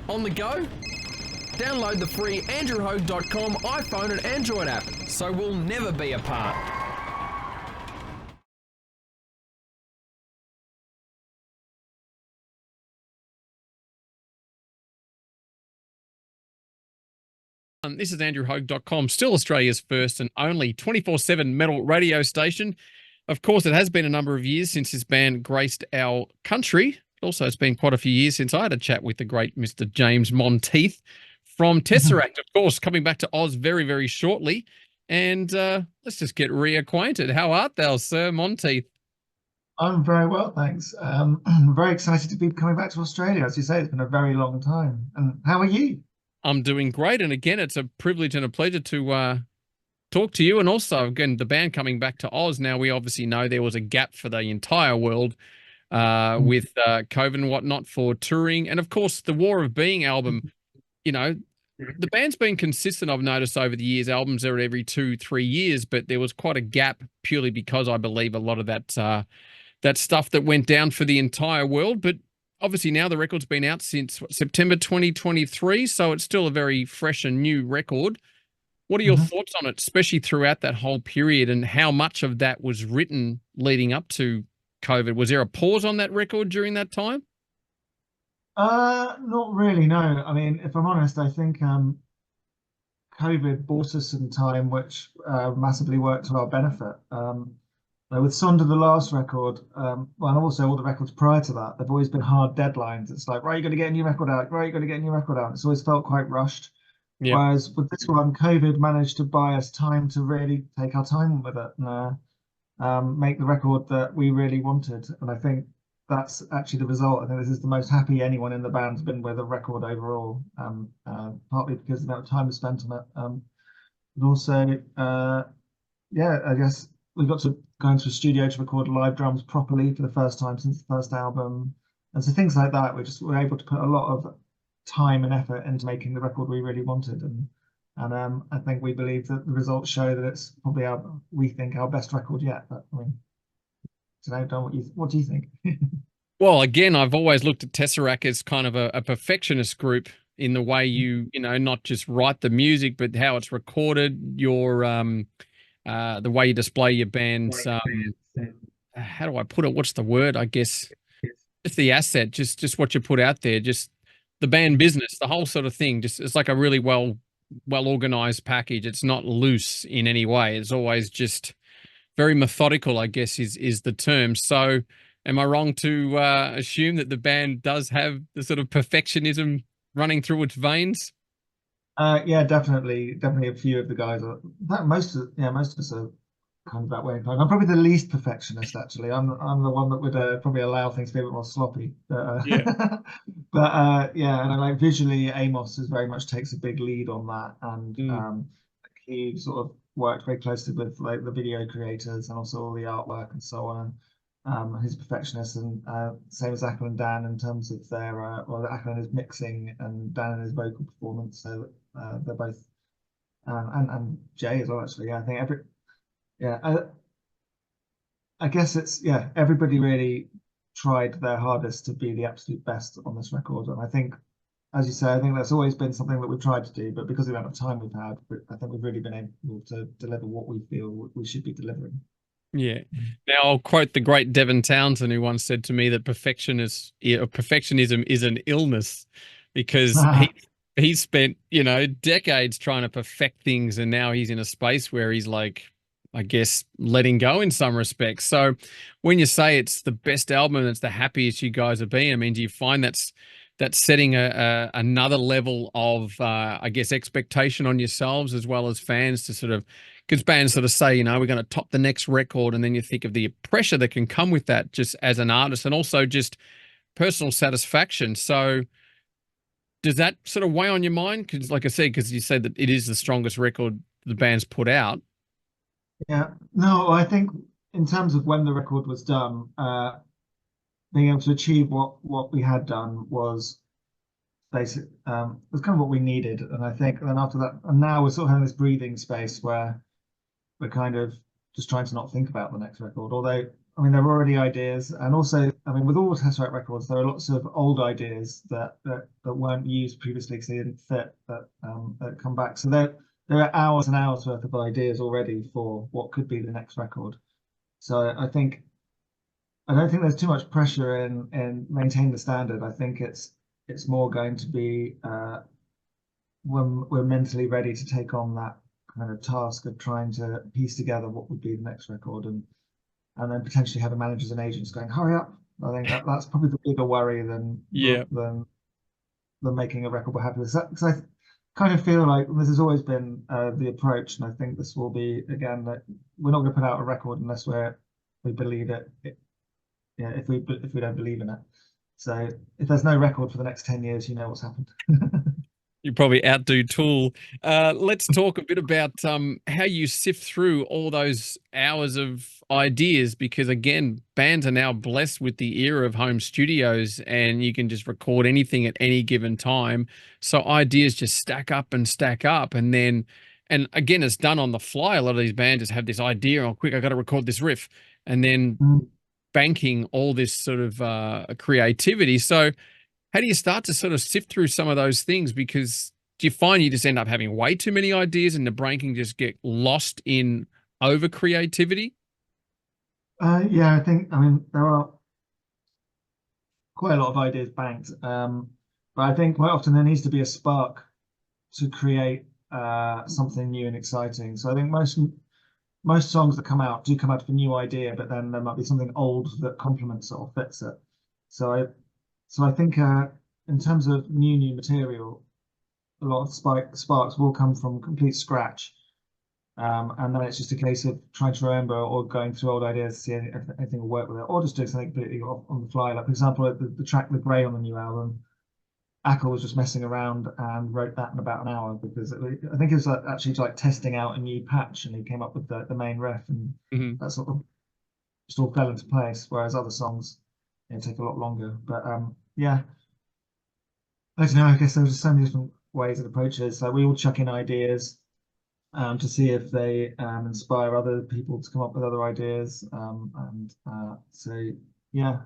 On the go? Download the free andrewhogue.com iPhone and Android app, so we'll never be apart. This is andrewhogue.com, still Australia's first and only 24/7 metal radio station. Of course, it has been a number of years since this band graced our country. Also, it's been quite a few years since I had a chat with the great Mr. James Monteith from TESSERACT, of course, coming back to Oz very, very shortly. And let's just get reacquainted. How art thou, Sir Monteith? I'm very well, thanks. I'm very excited to be coming back to Australia. As you say, it's been a very long time. And how are you? I'm doing great. And again, it's a privilege and a pleasure to talk to you. And also, again, the band coming back to Oz. Now, we obviously know there was a gap for the entire world with COVID and whatnot for touring. And of course, the War of Being album, you know, the band's been consistent, I've noticed over the years. Albums are every 2-3 years, but there was quite a gap purely because I believe a lot of that that stuff that went down for the entire world. But obviously now the record's been out since September 2023, so it's still a very fresh and new record. What are your thoughts on it, especially throughout that whole period, and how much of that was written leading up to COVID? Was there a pause on that record during that time? Not really, no. I mean, if I'm honest, I think COVID bought us some time, which massively worked to our benefit. With Sonder, the last record, well, and also all the records prior to that, they've always been hard deadlines. It's like, right, you're going to get a new record out, right, you're going to get a new record out. It's always felt quite rushed. Yeah. Whereas with this one, COVID managed to buy us time to really take our time with it and make the record that we really wanted. And I think that's actually the result. I think this is the most happy anyone in the band's been with a record overall, partly because of the amount of time we spent on it. But also, yeah, I guess we got to go into a studio to record live drums properly for the first time since the first album. And so things like that, we just were able to put a lot of time and effort into making the record we really wanted. And I think we believe that the results show that it's probably we think our best record yet. But I mean, I don't know what do you think? Well, again, I've always looked at Tesseract as kind of a perfectionist group in the way you know, not just write the music, but how it's recorded, your the way you display your band's how do I put it? What's the word? I guess it's the asset, just what you put out there, just the band business, the whole sort of thing. Just it's like a really well organized package. It's not loose in any way. It's always just very methodical, I guess is the term. So am I wrong to assume that the band does have the sort of perfectionism running through its veins? Yeah, definitely a few of the guys are. Most of us are kind of that way inclined. I'm probably the least perfectionist, actually. I'm the one that would probably allow things to be a bit more sloppy. Yeah. But yeah, and I like visually, Amos is very much takes a big lead on that, and he sort of worked very closely with like the video creators and also all the artwork and so on. His perfectionist, and same as Ackland and Dan in terms of their well, Ackland is mixing and Dan in his vocal performance. So they're both and Jay as well. Actually, yeah, I think I guess it's everybody really tried their hardest to be the absolute best on this record, and I think, as you say, I think that's always been something that we've tried to do, but because of the amount of time we've had, I think we've really been able to deliver what we feel we should be delivering. Yeah. Now I'll quote the great Devin Townsend, who once said to me that perfectionism is an illness, because he spent, you know, decades trying to perfect things, and now he's in a space where he's like, I guess, letting go in some respects. So when you say it's the best album and it's the happiest you guys have been, I mean, do you find that's setting another level of I guess expectation on yourselves as well as fans, to sort of, because bands sort of say, you know, we're going to top the next record, and then you think of the pressure that can come with that just as an artist, and also just personal satisfaction. So does that sort of weigh on your mind? Because like I said, because you said that it is the strongest record the band's put out. Yeah, no, I think in terms of when the record was done, being able to achieve what we had done was basic, was kind of what we needed. And I think then after that, and now we're sort of having this breathing space where we're kind of just trying to not think about the next record. Although, I mean, there were already ideas, and also I mean, with all Tesseract records, there are lots of old ideas that weren't used previously because they didn't fit that come back. So there are hours and hours worth of ideas already for what could be the next record. So I don't think there's too much pressure in maintaining the standard. I think it's more going to be when we're mentally ready to take on that kind of task of trying to piece together what would be the next record, and then potentially having managers and agents going, hurry up. I think that's probably the bigger worry than Yeah. than making a record we're happy with. Because I kind of feel like this has always been the approach, and I think this will be again that we're not going to put out a record unless we believe it. Yeah, if we don't believe in it. So if there's no record for the next 10 years, you know what's happened. You probably outdo Tool. Let's talk a bit about how you sift through all those hours of ideas, because again, bands are now blessed with the era of home studios, and you can just record anything at any given time. So ideas just stack up, and then, and again, it's done on the fly. A lot of these bands just have this idea, oh, quick, I got to record this riff, and then banking all this sort of creativity. So how do you start to sort of sift through some of those things? Because do you find you just end up having way too many ideas and the brain can just get lost in over creativity? Yeah, I mean, there are quite a lot of ideas banked. But I think quite often there needs to be a spark to create something new and exciting. So I think most songs that come out do come out with a new idea, but then there might be something old that complements it or fits it. So I think in terms of new material, a lot of sparks will come from complete scratch. And then it's just a case of trying to remember or going through old ideas to see if anything will work with it, or just doing something completely on the fly. Like, for example, the track The Grey on the new album, Ackle was just messing around and wrote that in about an hour because I think it was actually like testing out a new patch, and he came up with the main riff, and that sort of just all fell into place. Whereas other songs take a lot longer. But yeah, I don't know. I guess there's just so many different ways of approaches. So we all chuck in ideas to see if they inspire other people to come up with other ideas. So yeah,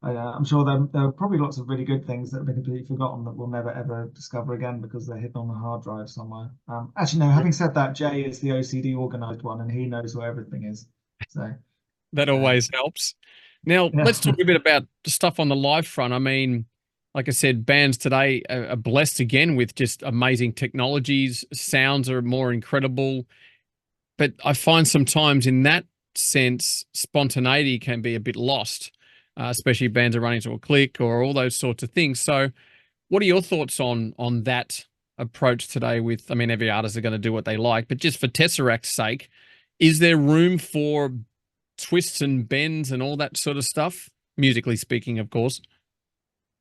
I'm sure there are probably lots of really good things that have been completely forgotten that we'll never ever discover again because they're hidden on a hard drive somewhere. Actually, no. Having said that, Jay is the OCD organized one, and he knows where everything is. So that always helps. Now, let's talk a bit about the stuff on the live front. I mean, like I said, bands today are blessed again with just amazing technologies. Sounds are more incredible. But I find sometimes in that sense, spontaneity can be a bit lost, especially if bands are running to a click or all those sorts of things. So what are your thoughts on that approach today with, I mean, every artist are going to do what they like, but just for Tesseract's sake, is there room for twists and bends and all that sort of stuff, musically speaking, of course?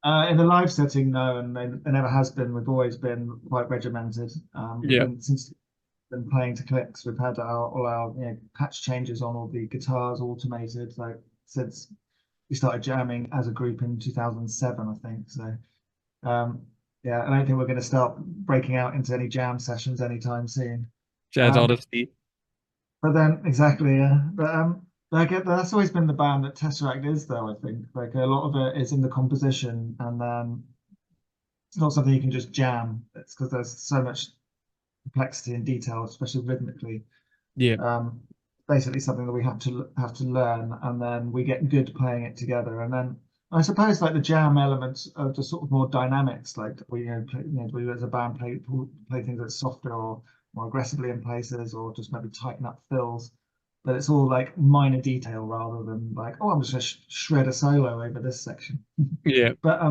In the live setting, no, and there never has been. We've always been quite regimented. Since been playing to clicks, we've had all our patch changes on all the guitars automated, like since we started jamming as a group in 2007, I think. So yeah, I don't think we're going to start breaking out into any jam sessions anytime soon. Jazz Odyssey. But then exactly, yeah. But I get that's always been the band that Tesseract is, though. I think like a lot of it is in the composition, and then it's not something you can just jam. It's because there's so much complexity and detail, especially rhythmically. Yeah. Basically something that we have to learn, and then we get good playing it together. And then I suppose like the jam elements are just sort of more dynamics. Like we we as a band play things that's softer or more aggressively in places, or just maybe tighten up fills. But it's all like minor detail rather than like, oh, I'm just going to shred a solo over this section. Yeah. But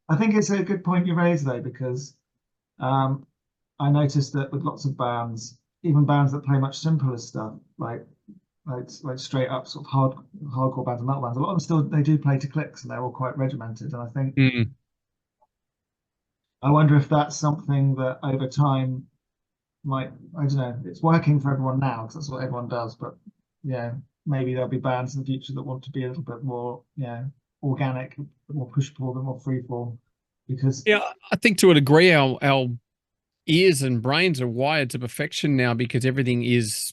I think it's a good point you raised though, because I noticed that with lots of bands, even bands that play much simpler stuff, like straight up sort of hardcore bands and metal bands, a lot of them still they do play to clicks, and they're all quite regimented. And I think I wonder if that's something that over time might, I don't know, it's working for everyone now because that's what everyone does. But yeah, maybe there'll be bands in the future that want to be a little bit more, organic, a bit more push pull, a bit more free form. Because I think to a degree our ears and brains are wired to perfection now because everything is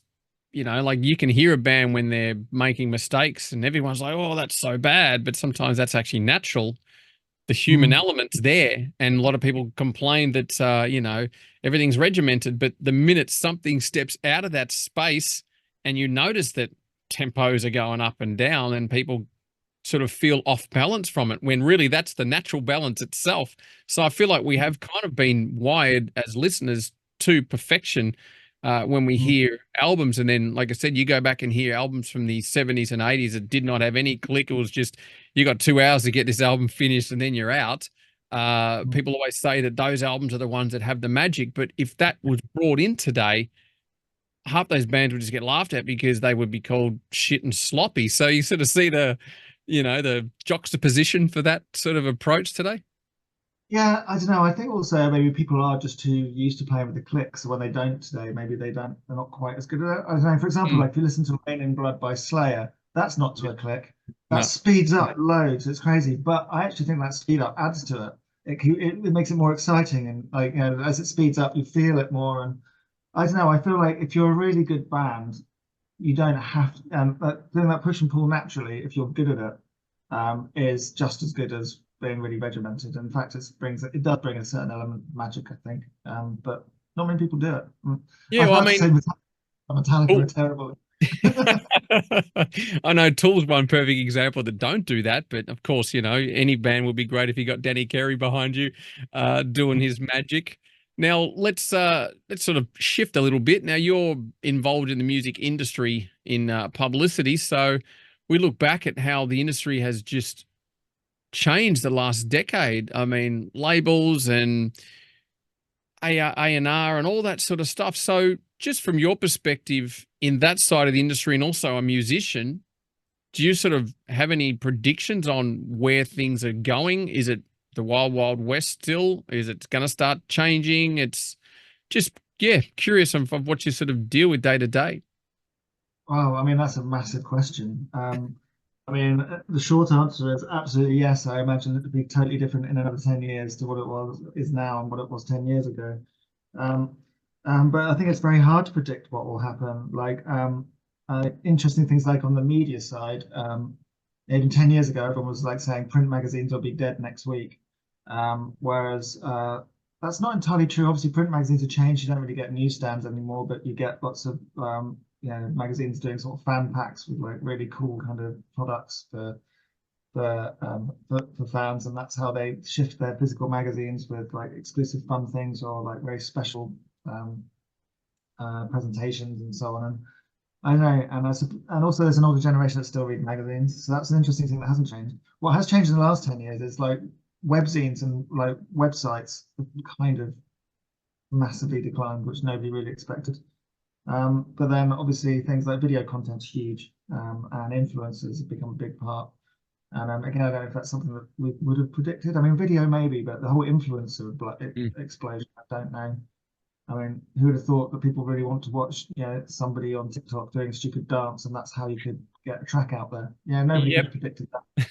you know, like you can hear a band when they're making mistakes and everyone's like, oh, that's so bad. But sometimes that's actually natural. The human element's there. And a lot of people complain that, you know, everything's regimented. But the minute something steps out of that space and you notice that tempos are going up and down and people sort of feel off balance from it, when really that's the natural balance itself. So I feel like we have kind of been wired as listeners to perfection when we hear albums. And then, like I said, you go back and hear albums from the 70s and 80s that did not have any click. It was just, you got 2 hours to get this album finished and then you're out. People always say that those albums are the ones that have the magic. But if that was brought in today, half those bands would just get laughed at because they would be called shit and sloppy. So you sort of see the, you know, the juxtaposition for that sort of approach today. Yeah, I don't know. I think also maybe people are just too used to playing with the clicks. So when they don't today, maybe they're not quite as good at it. I don't know. For example, like if you listen to Rain in Blood by Slayer, that's not to a click. That No. speeds up loads. It's crazy. But I actually think that speed up adds to it. It makes it more exciting, and like, you know, as it speeds up, you feel it more. And I don't know. I feel like if you're a really good band, you don't have to, doing that push and pull naturally, if you're good at it, is just as good as being really regimented. In fact, it does bring a certain element of magic, I think. But not many people do it. Yeah, I'd well, I like to mean, say Metallica are terrible. I know Tool's one perfect example that don't do that, but of course, you know, any band would be great if you got Danny Carey behind you, doing his magic. Now let's sort of shift a little bit. Now you're involved in the music industry in publicity, so we look back at how the industry has just changed the last decade. I mean, labels and A&R and all that sort of stuff. So just from your perspective in that side of the industry and also a musician, do you sort of have any predictions on where things are going? Is it the wild, wild west still? Is it going to start changing? It's just, yeah, curious of what you sort of deal with day to day. Wow, I mean, that's a massive question. I mean, the short answer is absolutely yes. I imagine it to be totally different in another 10 years to what is now and what it was 10 years ago. Um, but I think it's very hard to predict what will happen. Like, interesting things like on the media side, even 10 years ago, everyone was like saying print magazines will be dead next week. Whereas that's not entirely true. Obviously, print magazines have changed. You don't really get newsstands anymore, but you get lots of you know, magazines doing sort of fan packs with like really cool kind of products for fans, and that's how they shift their physical magazines with like exclusive fun things or like very special presentations and so on. And I know, and also there's an older generation that still read magazines, so that's an interesting thing that hasn't changed. What has changed in the last 10 years is like webzines and like websites have kind of massively declined, which nobody really expected. But then obviously things like video content's huge, and influencers have become a big part. And again, I don't know if that's something that we would have predicted. I mean, video maybe, but the whole influencer explosion, I don't know. I mean, who would have thought that people really want to watch, you know, somebody on TikTok doing a stupid dance, and that's how you could get a track out there? Yeah, nobody would have predicted that.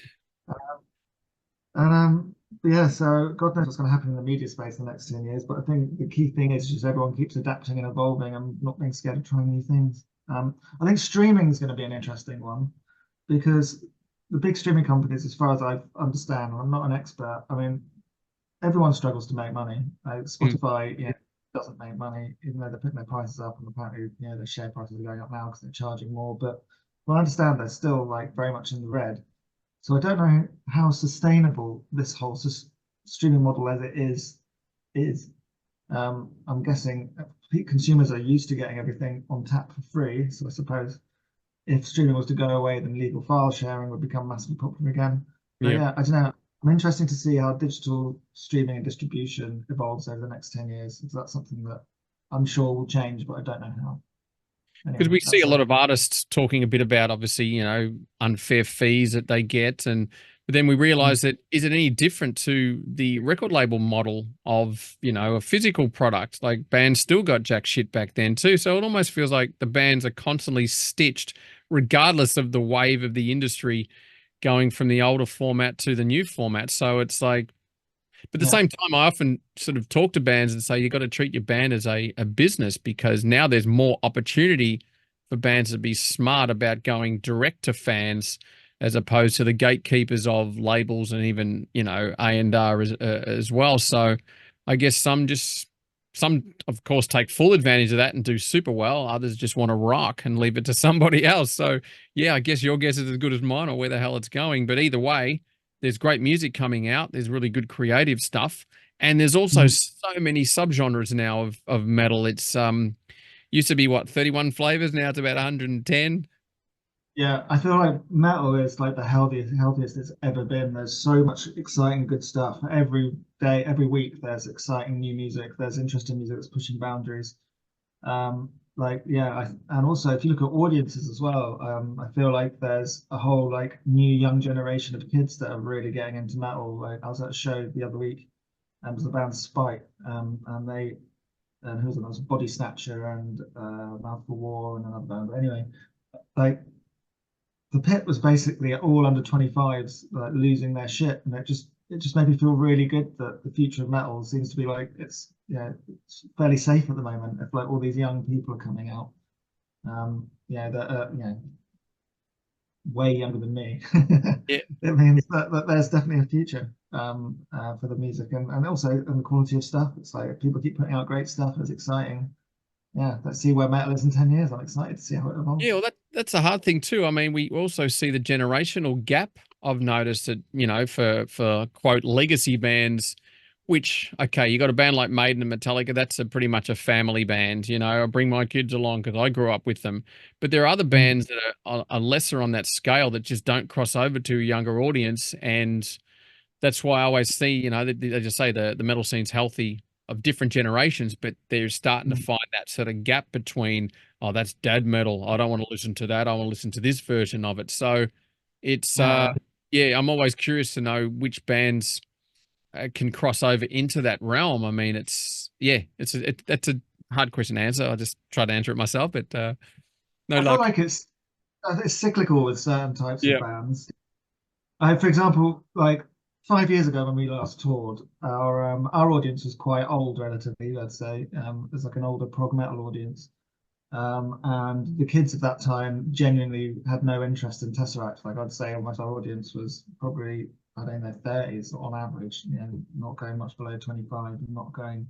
But yeah, so God knows what's going to happen in the media space in the next 10 years. But I think the key thing is just everyone keeps adapting and evolving and not being scared of trying new things. I think streaming is going to be an interesting one because the big streaming companies, as far as I understand, and I'm not an expert, I mean, everyone struggles to make money. Spotify, yeah, doesn't make money, even though they're putting their prices up, and apparently, you know, their share prices are going up now because they're charging more. But well, I understand they're still like very much in the red. So I don't know how sustainable this whole streaming model as it is. I'm guessing consumers are used to getting everything on tap for free. So I suppose if streaming was to go away, then legal file sharing would become massively popular again. But yeah, I don't know. I'm interested to see how digital streaming and distribution evolves over the next 10 years. Because that's something that I'm sure will change, but I don't know how. Because Anyway, we see a lot of artists talking a bit about, obviously, you know, unfair fees that they get. But then we realize that, is it any different to the record label model of, you know, a physical product? Like bands still got jack shit back then too. So it almost feels like the bands are constantly stitched regardless of the wave of the industry going from the older format to the new format. So it's like, but at the same time, I often sort of talk to bands and say, you got to treat your band as a business, because now there's more opportunity for bands to be smart about going direct to fans as opposed to the gatekeepers of labels and even, you know, A&R as well. So I guess some of course take full advantage of that and do super well. Others just want to rock and leave it to somebody else. So yeah, I guess your guess is as good as mine or where the hell it's going. But either way, there's great music coming out. There's really good creative stuff. And there's also so many subgenres now of metal. It's used to be what, 31 flavors, now it's about 110. Yeah, I feel like metal is like the healthiest it's ever been. There's so much exciting, good stuff every day, every week. There's exciting new music. There's interesting music that's pushing boundaries. Like yeah, and also if you look at audiences as well, I feel like there's a whole like new young generation of kids that are really getting into metal. Like I was at a show the other week, and it was the band Spite, and they and who was it? It was Body Snatcher and Mouth for War and another band. But anyway, like the pit was basically all under 25s like losing their shit, and it just made me feel really good that the future of metal seems to be like it's it's fairly safe at the moment if like all these young people are coming out that way younger than me. Yeah. It means that there's definitely a future for the music and also and the quality of stuff. It's like people keep putting out great stuff. It's exciting. Yeah, let's see where metal is in 10 years. I'm excited to see how it evolves. Yeah, well, that's a hard thing too. I mean, we also see the generational gap. I've noticed that, you know, for quote legacy bands, which okay, you got a band like Maiden and Metallica, that's pretty much a family band. You know, I bring my kids along because I grew up with them. But there are other bands that are lesser on that scale that just don't cross over to a younger audience, and that's why I always see, you know, they just say the metal scene's healthy of different generations, but they're starting to find that sort of gap between, oh, that's dad metal. I don't want to listen to that. I want to listen to this version of it. So it's, yeah, I'm always curious to know which bands can cross over into that realm. I mean, it's, yeah, that's a hard question to answer. I just try to answer it myself, but no I feel luck. like it's cyclical with certain types of Yeah. bands. For example, like 5 years ago when we last toured, our audience was quite old relatively, let's say. It's like an older prog metal audience. And the kids of that time genuinely had no interest in Tesseract. Like I'd say almost our audience was probably, I don't know, 30s on average, not going much below 25 and not going,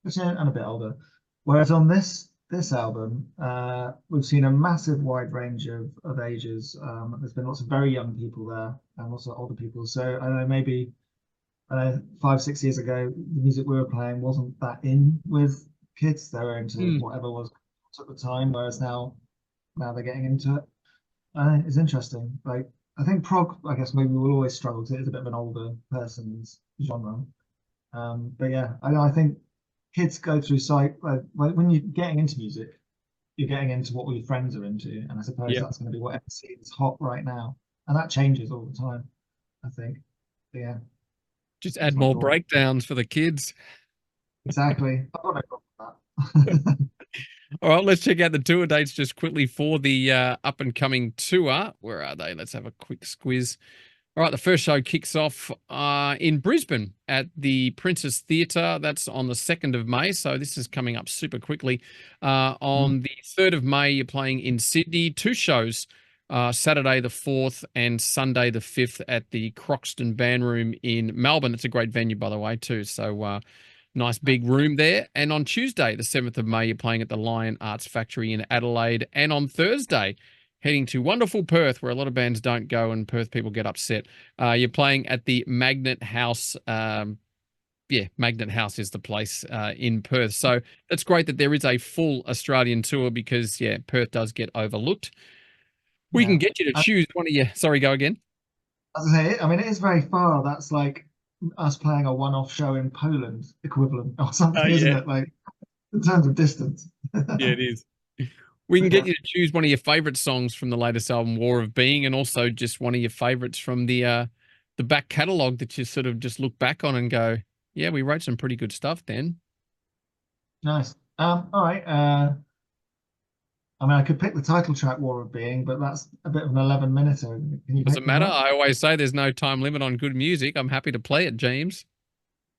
and a bit older. Whereas on this album, we've seen a massive wide range of ages. There's been lots of very young people there and also older people. So I don't know, maybe 5, 6 years ago, the music we were playing wasn't that in with kids. They were into whatever was at the time, whereas now they're getting into it. It's interesting. Like I think prog, I guess maybe we'll always struggle because it is a bit of an older person's genre. But yeah, I think kids go through like when you're getting into music, you're getting into what all your friends are into, and I suppose Yeah. that's going to be whatever scene's hot right now, and that changes all the time. I think. But yeah, Just that's add my more thought. breakdowns for the kids. Exactly. I've got no problem with that. All right, let's check out the tour dates just quickly for the up and coming tour. Where are they? Let's have a quick squiz. All right, the first show kicks off in Brisbane at the Princess Theatre. That's on the 2nd of May, so this is coming up super quickly. On the 3rd of May, you're playing in Sydney. 2 shows, Saturday the 4th and Sunday the 5th at the Croxton Band Room in Melbourne. It's a great venue, by the way, too. So nice big room there. And on Tuesday, the 7th of May, you're playing at the Lion Arts Factory in Adelaide. And on Thursday, heading to wonderful Perth, where a lot of bands don't go and Perth people get upset. You're playing at the Magnet House. Magnet House is the place in Perth. So that's great that there is a full Australian tour because, yeah, Perth does get overlooked. We can get you to choose one of your... Sorry, go again. As I say, I mean, it is very far. That's like us playing a one-off show in Poland equivalent or something, isn't it? Like in terms of distance. Yeah, it is. We can get you to choose one of your favorite songs from the latest album, War of Being, and also just one of your favorites from the back catalogue that you sort of just look back on and go, yeah, we wrote some pretty good stuff then. Nice. All right. I mean, I could pick the title track, War of Being, but that's a bit of an 11-minute. Can you Doesn't pick matter. one? I always say there's no time limit on good music. I'm happy to play it, James.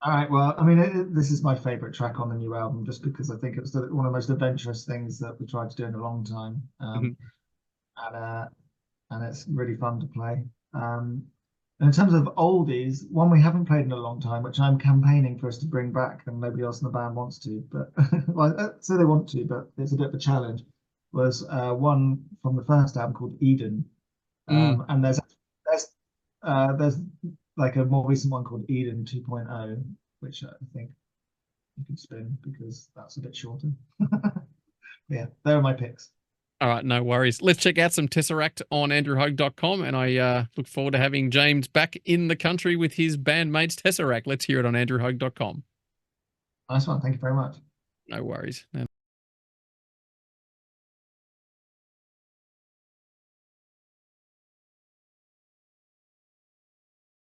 All right. Well, I mean, this is my favorite track on the new album, just because I think it's one of the most adventurous things that we tried to do in a long time. Mhm. And and it's really fun to play. And in terms of oldies, one we haven't played in a long time, which I'm campaigning for us to bring back, and nobody else in the band wants to, but well, so they want to, but it's a bit of a challenge. Was one from the first album called Eden, Mm. and there's there's like a more recent one called Eden 2.0, which I think you can spin because that's a bit shorter. Yeah, there are my picks. All right, no worries. Let's check out some Tesseract on andrewhogue.com, and I look forward to having James back in the country with his bandmates Tesseract. Let's hear it on andrewhogue.com. Nice one. Thank you very much. No worries.